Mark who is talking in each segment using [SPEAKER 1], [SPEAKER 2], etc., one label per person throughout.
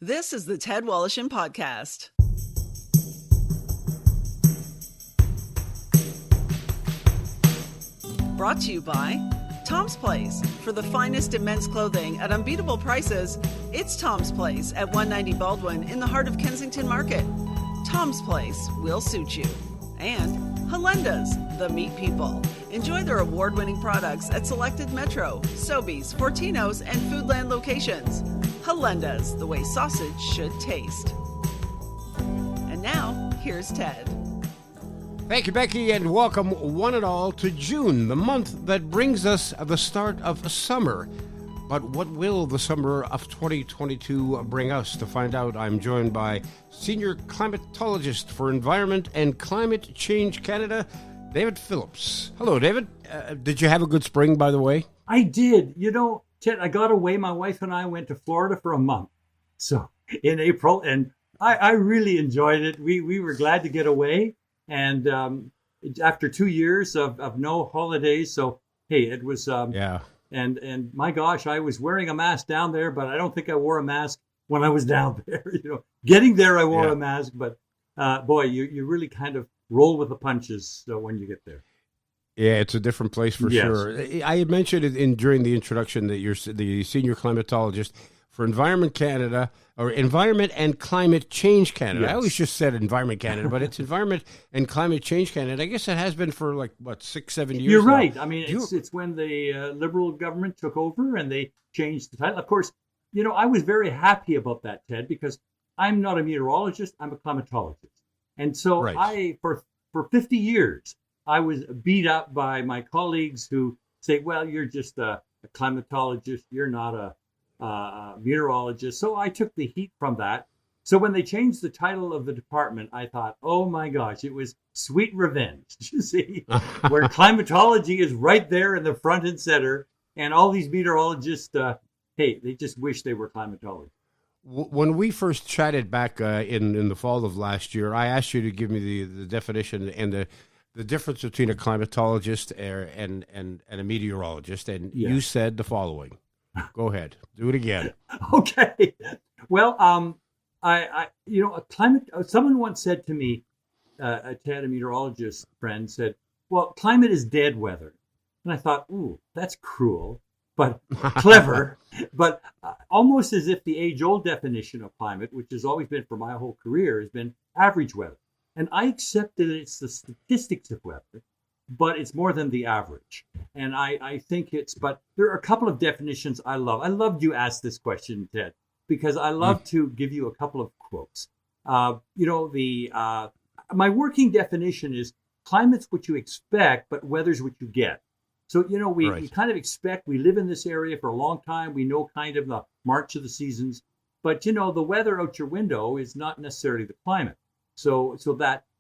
[SPEAKER 1] This is the Ted Wallachin Podcast. Brought to you by Tom's Place. For the finest in men's clothing at unbeatable prices, it's Tom's Place at 190 Baldwin in the heart of Kensington Market. Tom's Place will suit you. And Halenda's, the meat people. Enjoy their award-winning products at selected Metro, Sobeys, Fortino's, and Foodland locations. Halenda's, the way sausage should taste. And now, here's Ted.
[SPEAKER 2] Thank you, Becky, and welcome one and all to June, the month that brings us the start of summer. But what will the summer of 2022 bring us? To find out, I'm joined by Senior Climatologist for Environment and Climate Change Canada, David Phillips. Hello, David. Did you have a good spring, by the way?
[SPEAKER 3] I did. You know, Ted, I got away. My wife and I went to Florida for a month. So in April, and I really enjoyed it. We were glad to get away. And after 2 years of no holidays, so hey, it was And my gosh, I was wearing a mask down there, but I don't think I wore a mask when I was down there. You know, getting there, I wore a mask, but boy, you really kind of roll with the punches when you get there.
[SPEAKER 2] Yeah, it's a different place for sure. I had mentioned it during the introduction that you're the senior climatologist for Environment Canada, or Environment and Climate Change Canada. I always just said Environment Canada, but it's Environment and Climate Change Canada. I guess it has been for like, 6-7 years
[SPEAKER 3] You're
[SPEAKER 2] now.
[SPEAKER 3] right. I mean, it's when the Liberal government took over and they changed the title. Of course, you know, I was very happy about that, Ted, because I'm not a meteorologist, I'm a climatologist. And so for 50 years, I was beat up by my colleagues who say, well, you're just a climatologist, you're not a meteorologist. So I took the heat from that. So when they changed the title of the department, I thought, oh my gosh, it was sweet revenge, you see, where climatology is right there in the front and center. And all these meteorologists, hey, they just wish they were climatologists.
[SPEAKER 2] When we first chatted back in the fall of last year, I asked you to give me the definition and the difference between a climatologist and a meteorologist. And you said the following. Go ahead. Do it again.
[SPEAKER 3] Okay. Well, I you know, someone once said to me, Ted, a meteorologist friend, said, well, climate is dead weather. And I thought, ooh, that's cruel, but clever, but almost as if the age-old definition of climate, which has always been for my whole career, has been average weather. And I accept that it's the statistics of weather, but it's more than the average. And I think but there are a couple of definitions I love. I loved you ask this question, Ted, because I love to give you a couple of quotes. You know, my working definition is climate's what you expect, but weather's what you get. So, you know, we kind of expect, we live in this area for a long time. We know kind of the march of the seasons, but you know, the weather out your window is not necessarily the climate.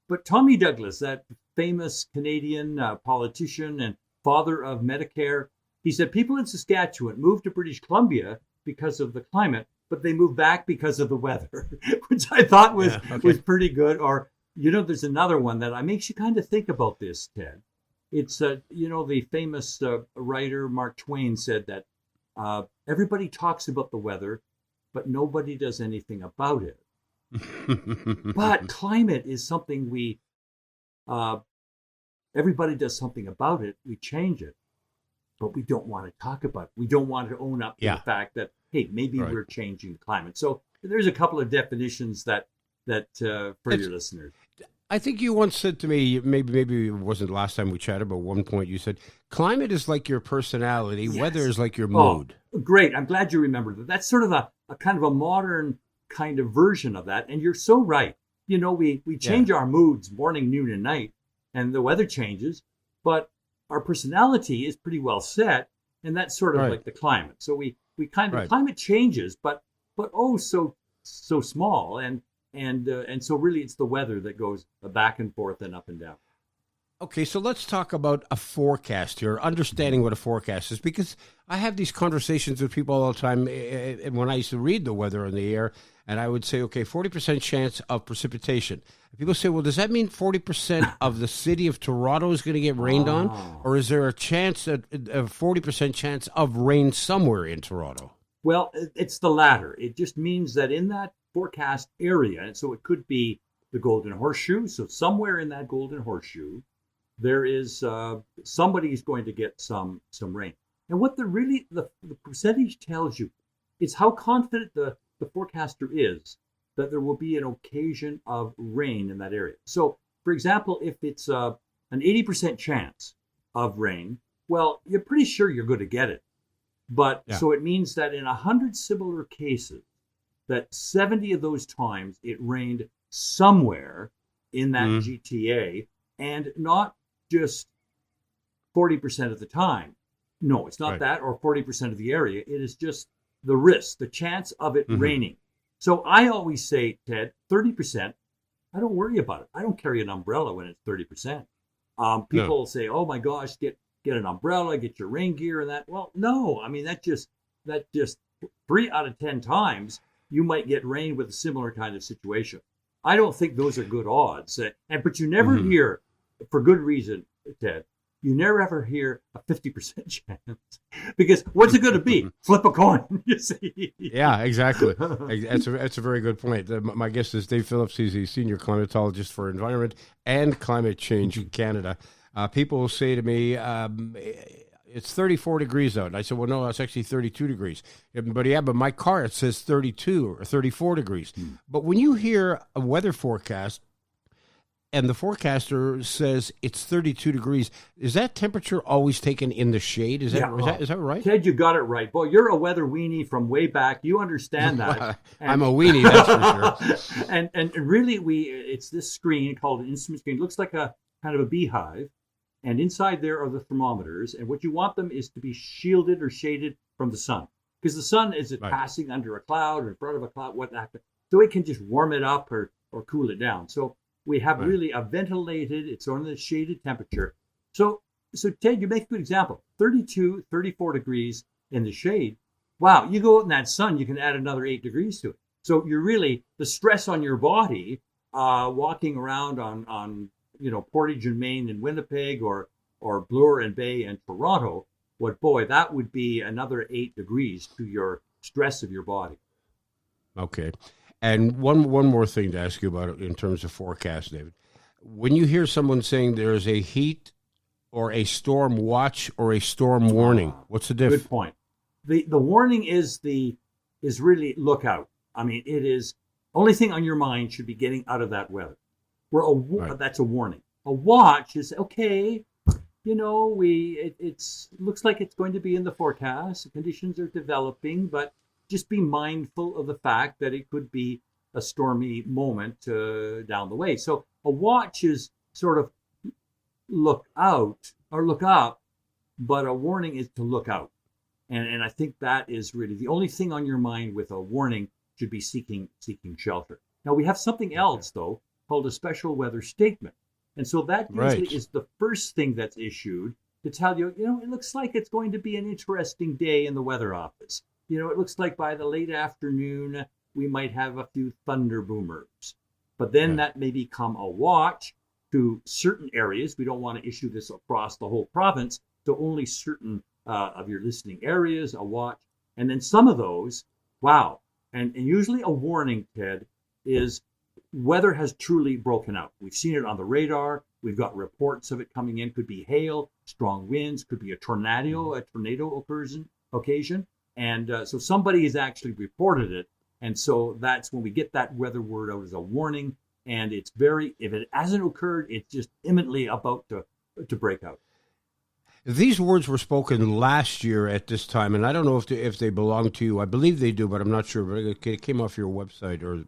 [SPEAKER 3] But Tommy Douglas, that famous Canadian politician and father of Medicare, he said people in Saskatchewan moved to British Columbia because of the climate, but they moved back because of the weather, which I thought was pretty good. Or, you know, there's another one that makes you kind of think about this, Ted. It's, you know, the famous writer Mark Twain said that everybody talks about the weather, but nobody does anything about it. But climate is something everybody does something about it. We change it, but we don't want to talk about it. We don't want to own up to the fact that, hey, maybe we're changing the climate. So there's a couple of definitions that for your listeners.
[SPEAKER 2] I think you once said to me, maybe it wasn't the last time we chatted, but at one point you said, climate is like your personality, weather is like your mood.
[SPEAKER 3] Oh, great. I'm glad you remembered that. That's sort of a kind of a modern kind of version of that. And you're so right. You know, we change our moods morning, noon, and night, and the weather changes, but our personality is pretty well set, and that's sort of like the climate. So we kind of climate changes, but so small, and so really it's the weather that goes back and forth and up and down.
[SPEAKER 2] Okay, so let's talk about a forecast here, understanding what a forecast is, because I have these conversations with people all the time. And when I used to read the weather in the air, and I would say, okay, 40% chance of precipitation. People say, well, does that mean 40% of the city of Toronto is going to get rained on? Or is there a 40% chance of rain somewhere in Toronto?
[SPEAKER 3] Well, it's the latter. It just means that in that forecast area, and so it could be the Golden Horseshoe. So somewhere in that Golden Horseshoe, there is somebody's going to get some rain. And what the percentage tells you, it's how confident the forecaster is that there will be an occasion of rain in that area. So, for example, if it's an 80% chance of rain, well, you're pretty sure you're going to get it. But so it means that in 100 similar cases, that 70 of those times it rained somewhere in that GTA, and not just 40% of the time. No, it's not that, or 40% of the area. It is just the risk, the chance of it raining. So I always say, Ted, 30%, I don't worry about it. I don't carry an umbrella when it's 30%. People say, oh my gosh, get an umbrella, get your rain gear and that. Well, no, I mean, that just 3 out of 10 times you might get rain with a similar kind of situation. I don't think those are good odds. But you never hear, for good reason, Ted, you never ever hear a 50% chance, because what's it going to be? Flip a coin, you see.
[SPEAKER 2] Yeah, exactly. That's a very good point. My guest is Dave Phillips. He's a senior climatologist for Environment and Climate Change in Canada. People will say to me, it's 34 degrees out. And I said, well, no, it's actually 32 degrees. But my car, it says 32 or 34 degrees. But when you hear a weather forecast and the forecaster says it's 32 degrees, is that temperature always taken in the shade? Is that right?
[SPEAKER 3] Ted, you got it right. Boy, you're a weather weenie from way back. You understand that.
[SPEAKER 2] I'm a weenie, that's for
[SPEAKER 3] sure. and really, it's this screen called an instrument screen. It looks like a kind of a beehive. And inside there are the thermometers. And what you want them is to be shielded or shaded from the sun. Because the sun is passing under a cloud or in front of a cloud, so it can just warm it up or cool it down. So we have really a ventilated, it's on the shaded temperature. So Ted, you make a good example. 32, 34 degrees in the shade. Wow, you go out in that sun, you can add another 8 degrees to it. So you're really, the stress on your body, walking around on Portage and Main and Winnipeg or Bloor and Bay and Toronto, that would be another 8 degrees to your stress of your body.
[SPEAKER 2] Okay. And one more thing to ask you about in terms of forecast, David. When you hear someone saying there's a heat or a storm watch or a storm warning, what's the difference?
[SPEAKER 3] Good point. The warning is really look out. I mean, it is only thing on your mind should be getting out of that weather. That's a warning. A watch is okay. It looks like it's going to be in the forecast. The conditions are developing, but just be mindful of the fact that it could be a stormy moment down the way. So a watch is sort of look out or look up, but a warning is to look out. And I think that is really the only thing on your mind with a warning should be seeking shelter. Now we have something else though called a special weather statement. And so that usually is the first thing that's issued to tell you, it looks like it's going to be an interesting day in the weather office. It looks like by the late afternoon, we might have a few thunder boomers. But then that may become a watch to certain areas. We don't want to issue this across the whole province, so only certain of your listening areas, a watch. And then some of those, wow. And usually a warning, Ted, is weather has truly broken out. We've seen it on the radar. We've got reports of it coming in. Could be hail, strong winds, could be a tornado occasion. And so somebody has actually reported it. And so that's when we get that weather word out as a warning. And if it hasn't occurred, it's just imminently about to break out.
[SPEAKER 2] These words were spoken last year at this time, and I don't know if they belong to you. I believe they do, but I'm not sure. But it came off your website or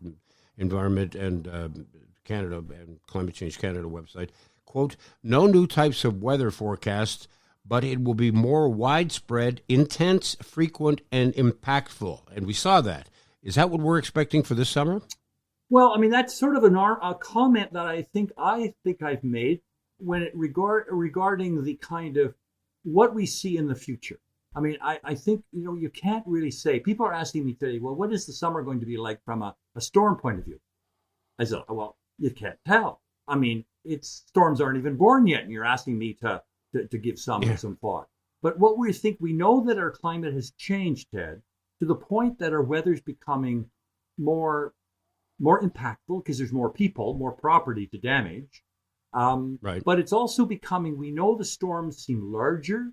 [SPEAKER 2] Environment and Canada and Climate Change Canada website. Quote, no new types of weather forecasts, but it will be more widespread, intense, frequent, and impactful. And we saw that. Is that what we're expecting for this summer?
[SPEAKER 3] Well, I mean, that's sort of a comment that I think I've made when it regarding the kind of what we see in the future. I mean, I think, you can't really say. People are asking me today, well, what is the summer going to be like from a storm point of view? I said, well, you can't tell. I mean, storms aren't even born yet, and you're asking me to give some thought. But what we know that our climate has changed, Ted, to the point that our weather's becoming more impactful because there's more people, more property to damage.
[SPEAKER 2] Right.
[SPEAKER 3] But it's also becoming, we know the storms seem larger.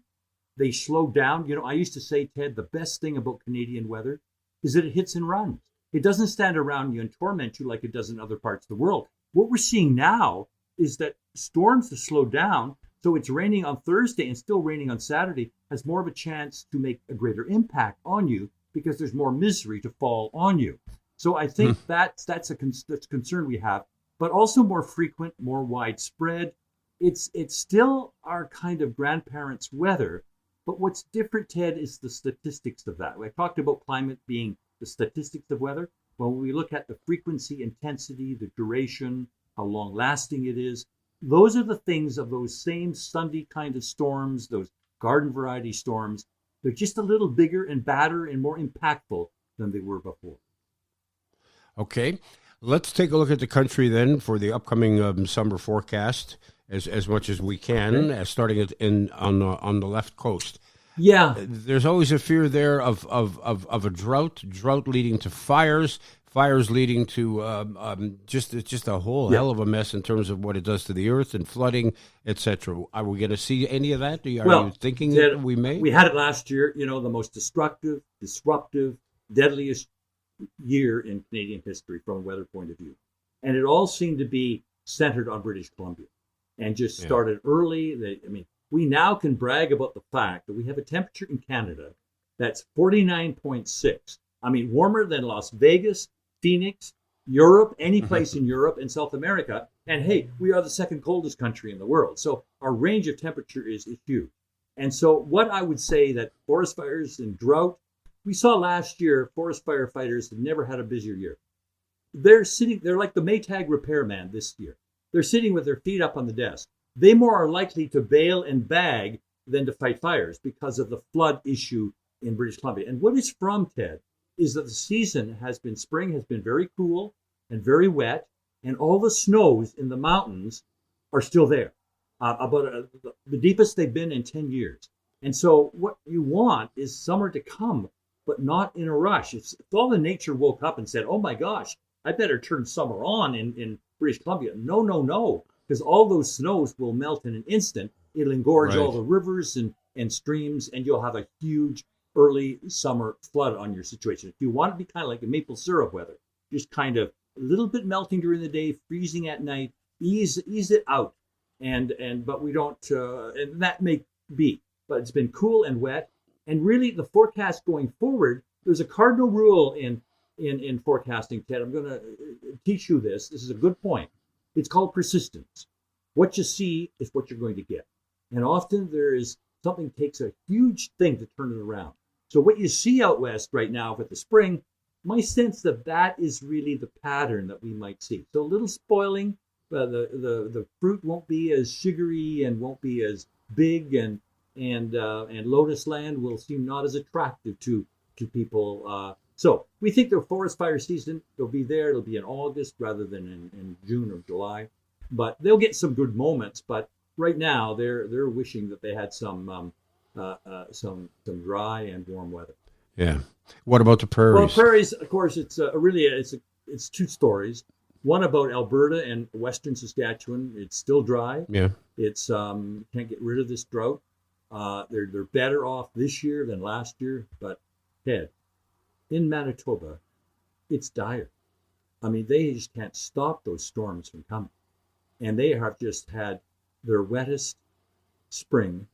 [SPEAKER 3] They slow down. I used to say, Ted, the best thing about Canadian weather is that it hits and runs. It doesn't stand around you and torment you like it does in other parts of the world. What we're seeing now is that storms have slowed down. So it's raining on Thursday and still raining on Saturday has more of a chance to make a greater impact on you because there's more misery to fall on you. So I think that's a concern we have, but also more frequent, more widespread. It's still our kind of grandparents' weather, but what's different, Ted, is the statistics of that. I talked about climate being the statistics of weather. When we look at the frequency, intensity, the duration, how long lasting it is, those are the things of those same Sunday kind of storms, those garden variety storms. They're just a little bigger and badder and more impactful than they were before.
[SPEAKER 2] Okay, let's take a look at the country then for the upcoming summer forecast as much as we can, starting on the left coast.
[SPEAKER 3] Yeah,
[SPEAKER 2] there's always a fear there of a drought leading to fires leading to just a whole hell of a mess in terms of what it does to the earth and flooding, etc. Are we going to see any of that? Are you thinking
[SPEAKER 3] Ted,
[SPEAKER 2] that we may?
[SPEAKER 3] We had it last year. The most destructive, disruptive, deadliest year in Canadian history from a weather point of view. And it all seemed to be centered on British Columbia and just started early. We now can brag about the fact that we have a temperature in Canada that's 49.6. Warmer than Las Vegas, Phoenix, Europe, any place in Europe and South America. And hey, we are the second coldest country in the world. So our range of temperature is huge. And so what I would say that forest fires and drought, we saw last year, forest firefighters have never had a busier year. They're like the Maytag repairman this year. They're sitting with their feet up on the desk. They more are likely to bail and bag than to fight fires because of the flood issue in British Columbia. And what it's from, Ted, is that the spring has been very cool and very wet, and all the snows in the mountains are still there, about the deepest they've been in 10 years. And so what you want is summer to come, but not in a rush. If all the nature woke up and said, oh my gosh, I better turn summer on in British Columbia. No, because all those snows will melt in an instant. It'll engorge all the rivers and streams, and you'll have a huge early summer flood on your situation. If you want it to be kind of like a maple syrup weather, just kind of a little bit melting during the day, freezing at night, ease it out. But we don't, and that may be, but it's been cool and wet. And really the forecast going forward, there's a cardinal rule in forecasting, Ted. I'm going to teach you this. This is a good point. It's called persistence. What you see is what you're going to get. And often something takes a huge thing to turn it around. So what you see out west right now with the spring, my sense that is really the pattern that we might see. So a little spoiling, the fruit won't be as sugary and won't be as big, and lotus land will seem not as attractive to people. So we think the forest fire season, they'll be there. It'll be in August rather than in June or July, but they'll get some good moments. But right now they're wishing that they had some dry and warm weather.
[SPEAKER 2] Yeah. What about the prairies?
[SPEAKER 3] Well, prairies, of course, it's two stories. One about Alberta and Western Saskatchewan. It's still dry.
[SPEAKER 2] Yeah.
[SPEAKER 3] It's can't get rid of this drought. They're better off this year than last year. But Ted, in Manitoba, it's dire. They just can't stop those storms from coming, and they have just had their wettest spring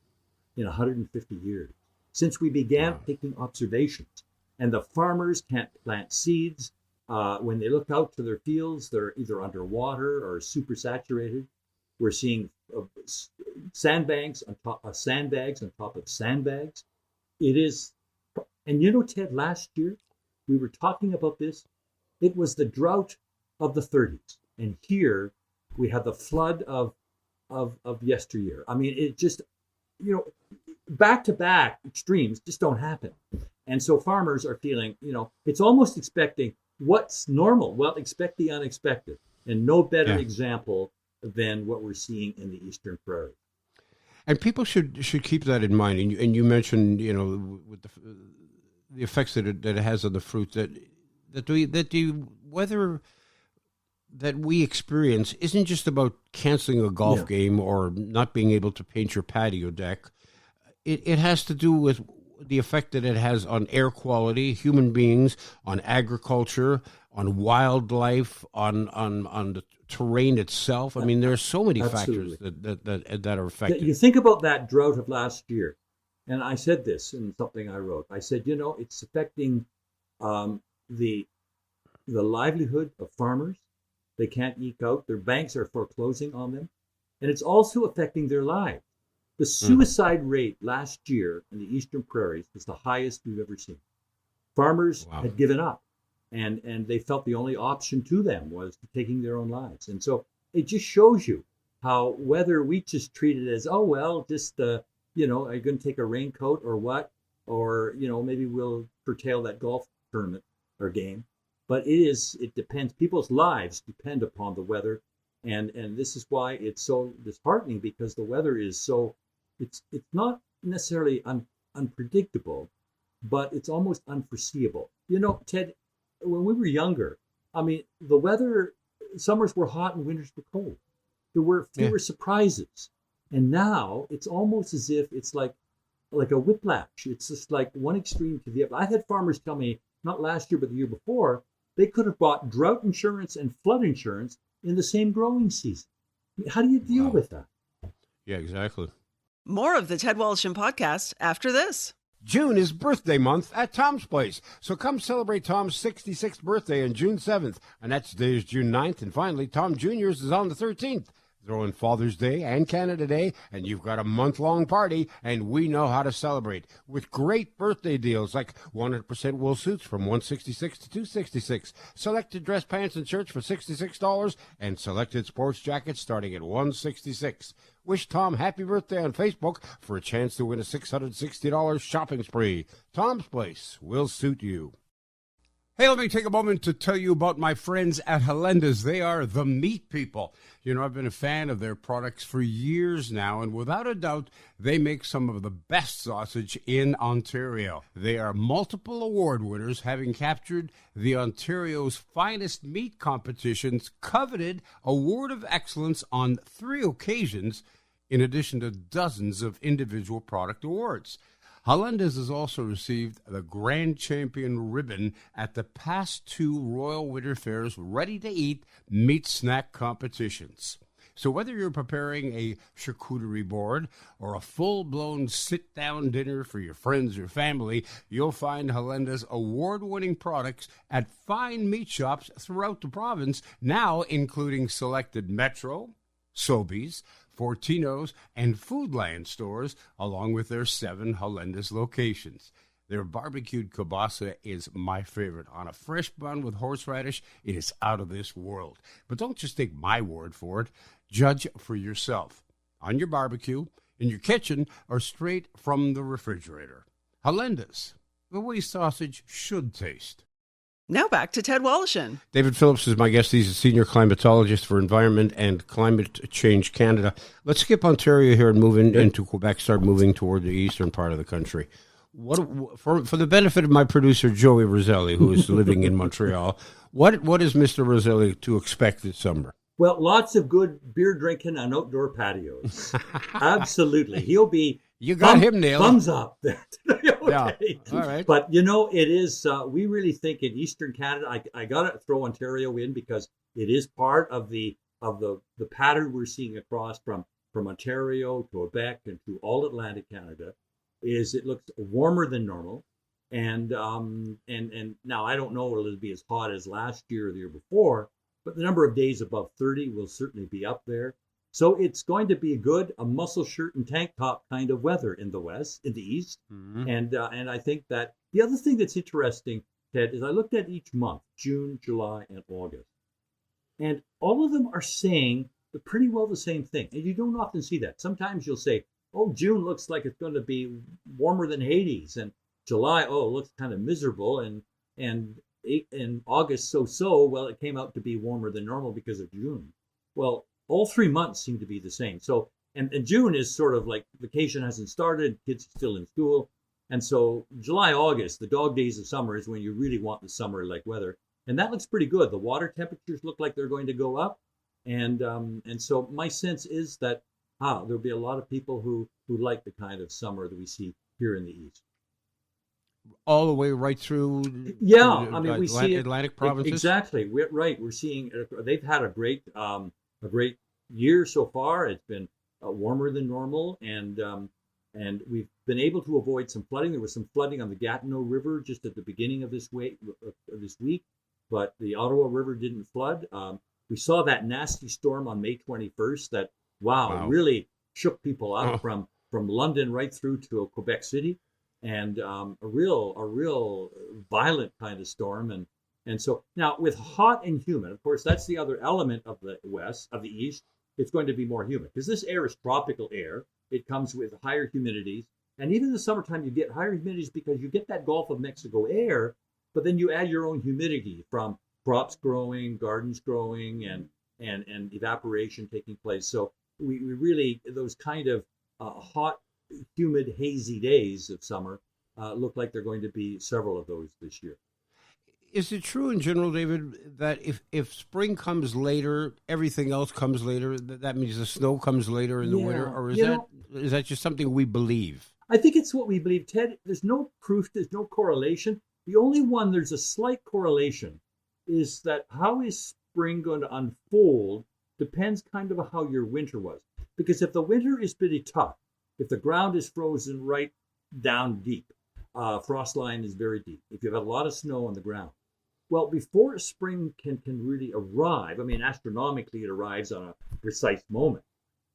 [SPEAKER 3] in 150 years since we began taking observations. And the farmers can't plant seeds. When they look out to their fields, they're either underwater or super saturated. We're seeing sandbags on top of sandbags. It is, and Ted, last year we were talking about this. It was the drought of the 30s, and here we have the flood of yesteryear. It just, back-to-back extremes just don't happen. And so farmers are feeling, it's almost expecting what's normal. Well, expect the unexpected. And no better example than what we're seeing in the Eastern Prairie.
[SPEAKER 2] And people should keep that in mind. And you mentioned, with the effects that it has on the fruit, that the weather that we experience isn't just about canceling a golf game or not being able to paint your patio deck. It has to do with the effect that it has on air quality, human beings, on agriculture, on wildlife, on the terrain itself. I mean, there are so many factors that are affected.
[SPEAKER 3] You think about that drought of last year, and I said this in something I wrote. I said, it's affecting the livelihood of farmers. They can't eke out. Their banks are foreclosing on them. And it's also affecting their lives. The suicide rate last year in the eastern prairies was the highest we've ever seen. Farmers had given up, and they felt the only option to them was taking their own lives. And so it just shows you how whether we just treat it as, just, are you going to take a raincoat or what? Or, maybe we'll curtail that golf tournament or game. But it depends. People's lives depend upon the weather. And this is why it's so disheartening, because the weather is so, it's not necessarily unpredictable, but it's almost unforeseeable. Ted, when we were younger, I mean, the weather, summers were hot and winters were cold. There were fewer surprises. And now it's almost as if it's like a whiplash. It's just like one extreme to the other. I had farmers tell me, not last year, but the year before, they could have bought drought insurance and flood insurance in the same growing season. How do you deal with that?
[SPEAKER 2] Yeah, exactly.
[SPEAKER 1] More of the Ted Wallison podcast after this.
[SPEAKER 2] June is birthday month at Tom's Place, so come celebrate Tom's 66th birthday on June 7th, and that's today is June 9th, and finally, Tom Jr.'s is on the 13th. Throw in Father's Day and Canada Day, and you've got a month-long party, and we know how to celebrate with great birthday deals like 100% wool suits from $166 to $266, selected dress pants and shirts for $66, and selected sports jackets starting at $166. Wish Tom happy birthday on Facebook for a chance to win a $660 shopping spree. Tom's Place will suit you. Hey, let me take a moment to tell you about my friends at Helenda's. They are the meat people. I've been a fan of their products for years now, and without a doubt, they make some of the best sausage in Ontario. They are multiple award winners, having captured the Ontario's Finest Meat Competition's coveted Award of Excellence on 3 occasions, in addition to dozens of individual product awards. Hollandaise has also received the Grand Champion ribbon at the past 2 Royal Winter Fair's ready-to-eat meat snack competitions. So whether you're preparing a charcuterie board or a full-blown sit-down dinner for your friends or family, you'll find Hollandaise award-winning products at fine meat shops throughout the province, now including selected Metro, Sobeys, Fortino's, and Foodland stores, along with their 7 Hollandaise locations. Their barbecued kielbasa is my favorite. On a fresh bun with horseradish, it is out of this world. But don't just take my word for it. Judge for yourself. On your barbecue, in your kitchen, or straight from the refrigerator. Hollandaise, the way sausage should taste.
[SPEAKER 1] Now back to Ted Wallison.
[SPEAKER 2] David Phillips is my guest. He's a senior climatologist for Environment and Climate Change Canada. Let's skip Ontario here and move into Quebec, start moving toward the eastern part of the country. For the benefit of my producer, Joey Roselli, who is living in Montreal, what is Mr. Roselli to expect this summer?
[SPEAKER 3] Well, lots of good beer drinking on outdoor patios. Absolutely. He'll be...
[SPEAKER 2] You got him nailed.
[SPEAKER 3] Thumbs up. Okay.
[SPEAKER 2] Yeah. All right.
[SPEAKER 3] But, it is, we really think in Eastern Canada, I got to throw Ontario in because it is part of the pattern we're seeing across from Ontario to Quebec and to all Atlantic Canada, is it looks warmer than normal. And now I don't know if it'll be as hot as last year or the year before, but the number of days above 30 will certainly be up there. So it's going to be a muscle shirt and tank top kind of weather in the east. Mm-hmm. And I think that the other thing that's interesting, Ted, is I looked at each month, June, July, and August. And all of them are saying pretty well the same thing. And you don't often see that. Sometimes you'll say, June looks like it's going to be warmer than Hades. And July, it looks kind of miserable. And August, so. Well, it came out to be warmer than normal because of June. Well, all 3 months seem to be the same. So, and June is sort of like vacation hasn't started, kids are still in school. And so July, August, the dog days of summer is when you really want the summer-like weather. And that looks pretty good. The water temperatures look like they're going to go up. And so my sense is that there'll be a lot of people who like the kind of summer that we see here in the East.
[SPEAKER 2] All the way right through
[SPEAKER 3] We see it,
[SPEAKER 2] Atlantic provinces.
[SPEAKER 3] Exactly. We're seeing they've had a great year so far. It's been warmer than normal, and we've been able to avoid some flooding. There was some flooding on the Gatineau River just at the beginning of this week, but the Ottawa River didn't flood. We saw that nasty storm on May 21st that really shook people up from London right through to Quebec City, and a real violent kind of storm. And so now with hot and humid, of course, that's the other element of the East. It's going to be more humid because this air is tropical air. It comes with higher humidities. And even in the summertime, you get higher humidities because you get that Gulf of Mexico air, but then you add your own humidity from crops growing, gardens growing, and evaporation taking place. So we really, those kind of hot, humid, hazy days of summer look like they're going to be several of those this year.
[SPEAKER 2] Is it true in general, David, that if spring comes later, everything else comes later? That means the snow comes later in the winter, or is that just something we believe?
[SPEAKER 3] I think it's what we believe, Ted. There's no proof. There's no correlation. The only one there's a slight correlation is that how is spring going to unfold depends kind of on how your winter was. Because if the winter is pretty tough, if the ground is frozen right down deep, frost line is very deep, if you have a lot of snow on the ground, well, before spring can really arrive, I mean, astronomically it arrives on a precise moment.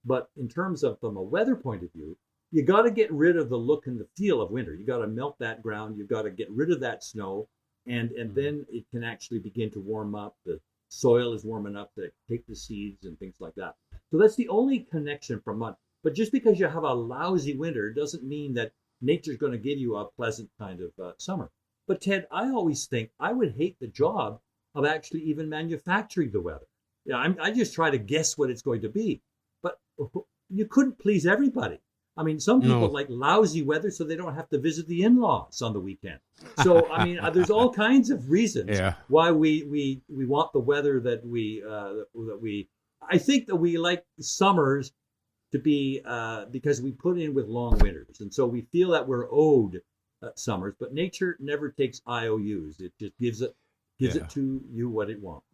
[SPEAKER 3] But in terms of from a weather point of view, you got to get rid of the look and the feel of winter. You got to melt that ground. You've got to get rid of that snow, and then it can actually begin to warm up. The soil is warming up to take the seeds and things like that. So that's the only connection from month. But just because you have a lousy winter doesn't mean that nature's going to give you a pleasant kind of summer. But Ted, I always think I would hate the job of actually even manufacturing the weather. I just try to guess what it's going to be. But you couldn't please everybody. I mean, some people like lousy weather so they don't have to visit the in-laws on the weekend. So, I mean, there's all kinds of reasons why we want the weather that we I think that we like summers to be because we put in with long winters. And so we feel that we're owed summers, but nature never takes IOUs. It just gives it to you what it wants.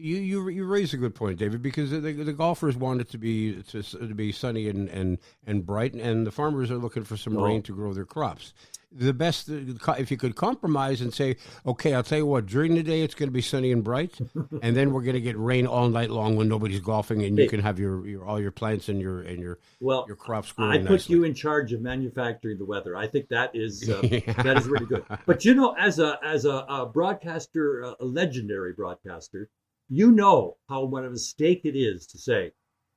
[SPEAKER 2] You raise a good point, David, because the golfers want it to be sunny and bright, and the farmers are looking for some rain to grow their crops. The best, if you could compromise and say, okay, I'll tell you what, during the day it's going to be sunny and bright, and then we're going to get rain all night long when nobody's golfing, and you can have your all your plants and your crops growing nicely.
[SPEAKER 3] I put you in charge of manufacturing the weather. I think that is that is really good. But you know, as a broadcaster, a legendary broadcaster, you know how much of a mistake it is to say,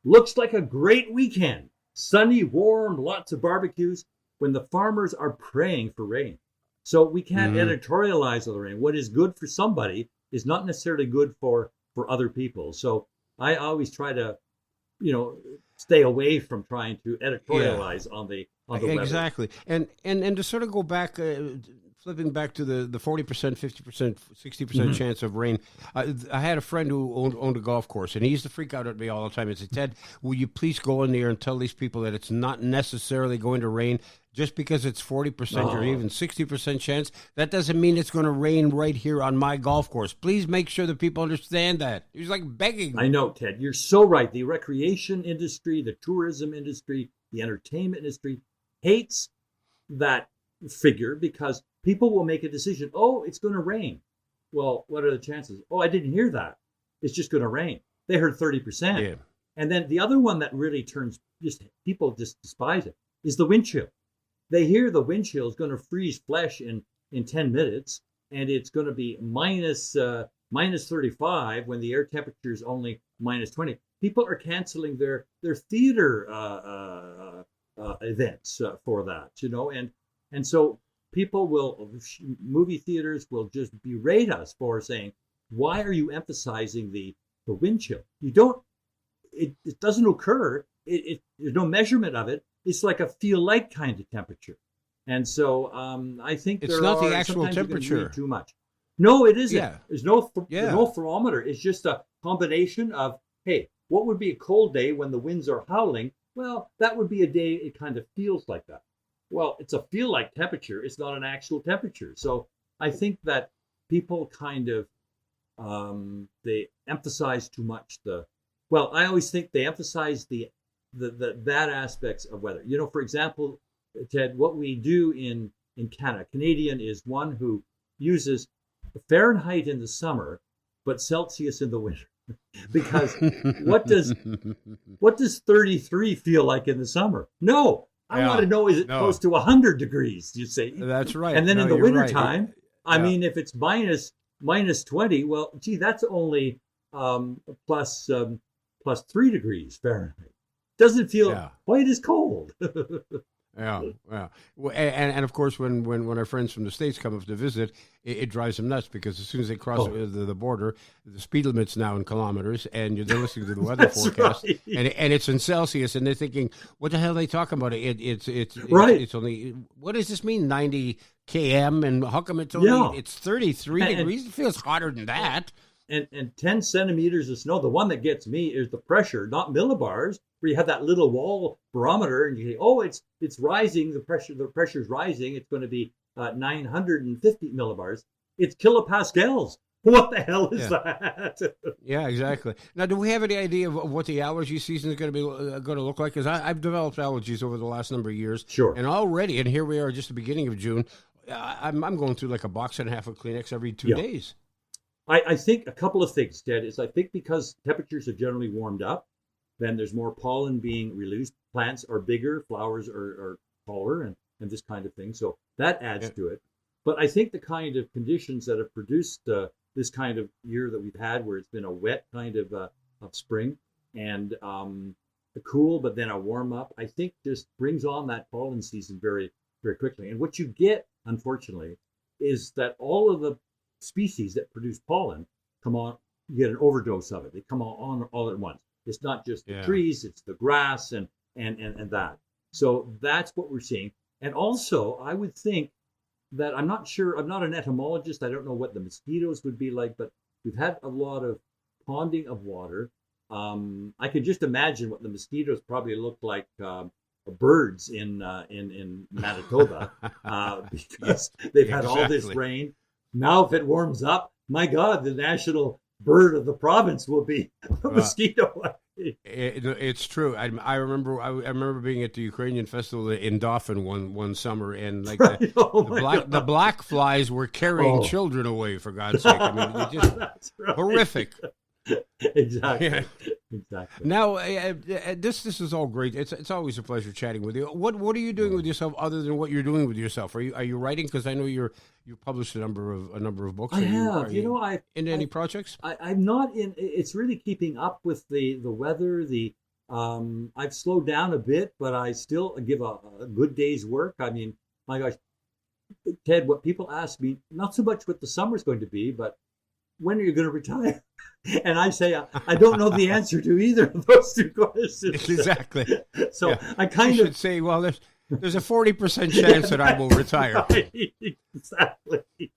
[SPEAKER 3] looks like a great weekend, sunny, warm, lots of barbecues, when the farmers are praying for rain. So we can't editorialize the rain. What is good for somebody is not necessarily good for other people. So I always try to, stay away from trying to editorialize on the weather.
[SPEAKER 2] Exactly. And to sort of go back, flipping back to the 40%, 50%, 60% chance of rain, I had a friend who owned a golf course, and he used to freak out at me all the time and say, Ted, will you please go in there and tell these people that it's not necessarily going to rain just because it's 40% or even 60% chance? That doesn't mean it's going to rain right here on my golf course. Please make sure that people understand that. He was like begging.
[SPEAKER 3] I know, Ted. You're so right. The recreation industry, the tourism industry, the entertainment industry hates that figure because people will make a decision. Oh, it's going to rain. Well, what are the chances? Oh, I didn't hear that. It's just going to rain. They heard 30%.
[SPEAKER 2] Yeah.
[SPEAKER 3] And then the other one that really people just despise it is the wind chill. They hear the wind chill is going to freeze flesh in 10 minutes, and it's going to be minus 35 when the air temperature is only minus 20. People are canceling their theater events for that, and so movie theaters will just berate us for saying, why are you emphasizing the wind chill? It doesn't occur. There's no measurement of it. It's like a feel-like kind of temperature. And so I think
[SPEAKER 2] It's not the actual
[SPEAKER 3] sometimes you can
[SPEAKER 2] temperature.
[SPEAKER 3] read too much. No, it isn't.
[SPEAKER 2] Yeah.
[SPEAKER 3] There's no thermometer. It's just a combination of, hey, what would be a cold day when the winds are howling? Well, that would be a day it kind of feels like that. Well, it's a feel like temperature. It's not an actual temperature. So I think that people kind of they emphasize too much I always think they emphasize the bad aspects of weather. You know, for example, Ted, what we do in Canada, Canadian is one who uses Fahrenheit in the summer, but Celsius in the winter. Because what does 33 feel like in the summer? No, I want to know, is it close to 100 degrees? You say
[SPEAKER 2] that's right.
[SPEAKER 3] And then in the winter
[SPEAKER 2] right.
[SPEAKER 3] time, I mean, if it's minus 20, well, gee, that's only plus 3 degrees Fahrenheit. Doesn't feel quite as cold.
[SPEAKER 2] Yeah. Well, and of course, when our friends from the States come up to visit, it drives them nuts because as soon as they cross the border, the speed limit's now in kilometers, and they're listening to the weather forecast,
[SPEAKER 3] right.
[SPEAKER 2] and it's in Celsius, and they're thinking, what the hell are they talking about? It's
[SPEAKER 3] right.
[SPEAKER 2] It's only, what does this mean, 90 km, and how come it's only it's 33 degrees? It feels hotter than that.
[SPEAKER 3] And 10 centimeters of snow. The one that gets me is the pressure, not millibars, where you have that little wall barometer and you say, oh, it's rising. The pressure's rising. It's going to be 950 millibars. It's kilopascals. What the hell is that?
[SPEAKER 2] Yeah, exactly. Now, do we have any idea of what the allergy season is going to look like? Because I've developed allergies over the last number of years.
[SPEAKER 3] Sure.
[SPEAKER 2] And already, and here we are, just the beginning of June. I'm going through like a box and a half of Kleenex every 2 days.
[SPEAKER 3] I think a couple of things, Ted, is I think because temperatures have generally warmed up, then there's more pollen being released. Plants are bigger, flowers are taller, and this kind of thing. So that adds to it. But I think the kind of conditions that have produced this kind of year that we've had, where it's been a wet kind of spring and a cool, but then a warm up, I think just brings on that pollen season very, very quickly. And what you get, unfortunately, is that all of the species that produce pollen come on, you get an overdose of it. They come on all at once. It's not just the trees, it's the grass and that. So that's what we're seeing. And also, I would think that, I'm not sure, I'm not an entomologist, I don't know what the mosquitoes would be like, but we've had a lot of ponding of water. I could just imagine what the mosquitoes probably look like, birds in Manitoba, because they've had all this rain. Now, if it warms up, my God, the national bird of the province will be a mosquito.
[SPEAKER 2] It's true. I remember being at the Ukrainian festival in Dauphin one summer, and like the black flies were carrying children away. For God's sake, I mean, it's just horrific.
[SPEAKER 3] Exactly.
[SPEAKER 2] Yeah.
[SPEAKER 3] Exactly.
[SPEAKER 2] Now, this is all great. It's always a pleasure chatting with you. What are you doing with yourself other than what you're doing with yourself? Are you writing? Because I know you published a number of books.
[SPEAKER 3] I have. I
[SPEAKER 2] into any projects?
[SPEAKER 3] I'm not in. It's really keeping up with the weather. I've slowed down a bit, but I still give a good day's work. I mean, my gosh, Ted, what people ask me, not so much what the summer's going to be, but when are you going to retire? And I say, I don't know the answer to either of those two questions.
[SPEAKER 2] Exactly.
[SPEAKER 3] So I kind
[SPEAKER 2] of should say, well, there's a 40% chance that I will retire.
[SPEAKER 3] Right. Exactly.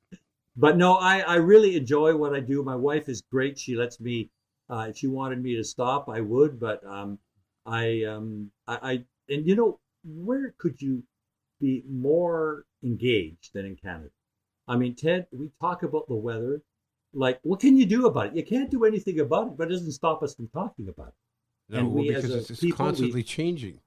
[SPEAKER 3] But no, I really enjoy what I do. My wife is great. She lets me, if she wanted me to stop, I would. But and where could you be more engaged than in Canada? I mean, Ted, we talk about the weather. Like, what can you do about it? You can't do anything about it, but it doesn't stop us from talking about it.
[SPEAKER 2] No,
[SPEAKER 3] and we,
[SPEAKER 2] because it's constantly changing.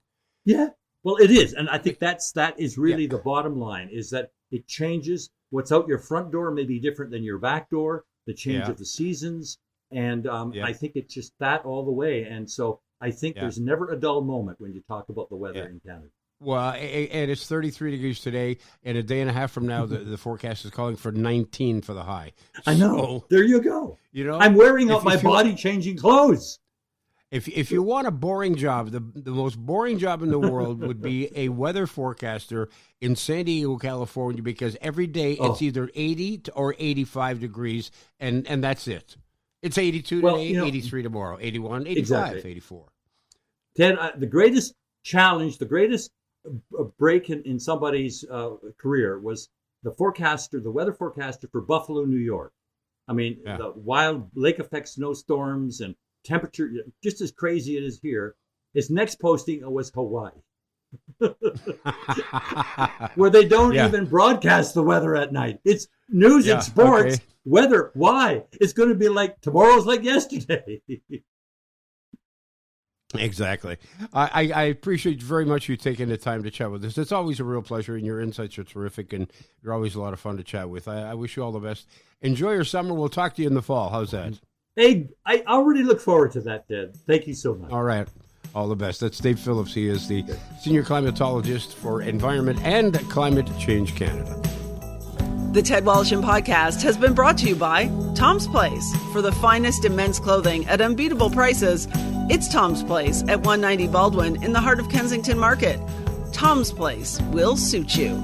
[SPEAKER 3] Yeah, well, it is. And I think that is really the bottom line, is that it changes. What's out your front door may be different than your back door, the change of the seasons. And I think it's just that all the way. And so I think there's never a dull moment when you talk about the weather in Canada.
[SPEAKER 2] Well, and it's 33 degrees today, and a day and a half from now, the forecast is calling for 19 for the high.
[SPEAKER 3] I know. There you go.
[SPEAKER 2] You know,
[SPEAKER 3] I'm wearing out my body-changing clothes.
[SPEAKER 2] If you want a boring job, the most boring job in the world would be a weather forecaster in San Diego, California, because every day it's either 80 or 85 degrees, and that's it. It's 82 today, 83 tomorrow, 81, 85, 84.
[SPEAKER 3] Ted, the greatest challenge, the greatest a break in somebody's career was the weather forecaster for Buffalo, New York. I mean, the wild lake effect snowstorms and temperature, just as crazy it is here. His next posting was Hawaii, where they don't even broadcast the weather at night. It's news and sports. Okay. Weather, why? It's going to be like tomorrow's like yesterday.
[SPEAKER 2] Exactly. I appreciate very much you taking the time to chat with us. It's always a real pleasure, and your insights are terrific, and you're always a lot of fun to chat with. I wish you all the best. Enjoy your summer. We'll talk to you in the fall. How's that?
[SPEAKER 3] Hey, I already look forward to that, Ted. Thank you so much.
[SPEAKER 2] All right. All the best. That's Dave Phillips. He is the Senior Climatologist for Environment and Climate Change Canada.
[SPEAKER 1] The Ted Wallacham Podcast has been brought to you by Tom's Place. For the finest in men's clothing at unbeatable prices, it's Tom's Place at 190 Baldwin in the heart of Kensington Market. Tom's Place will suit you.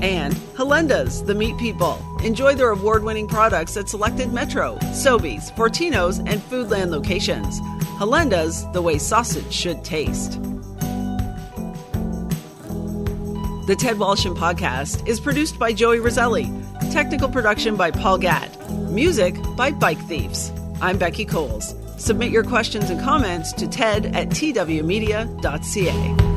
[SPEAKER 1] And Helenda's, the meat people. Enjoy their award-winning products at selected Metro, Sobeys, Fortino's, and Foodland locations. Helenda's, the way sausage should taste. The Ted Wallacham Podcast is produced by Joey Roselli. Technical production by Paul Gatt. Music by Bike Thieves. I'm Becky Coles. Submit your questions and comments to ted@twmedia.ca.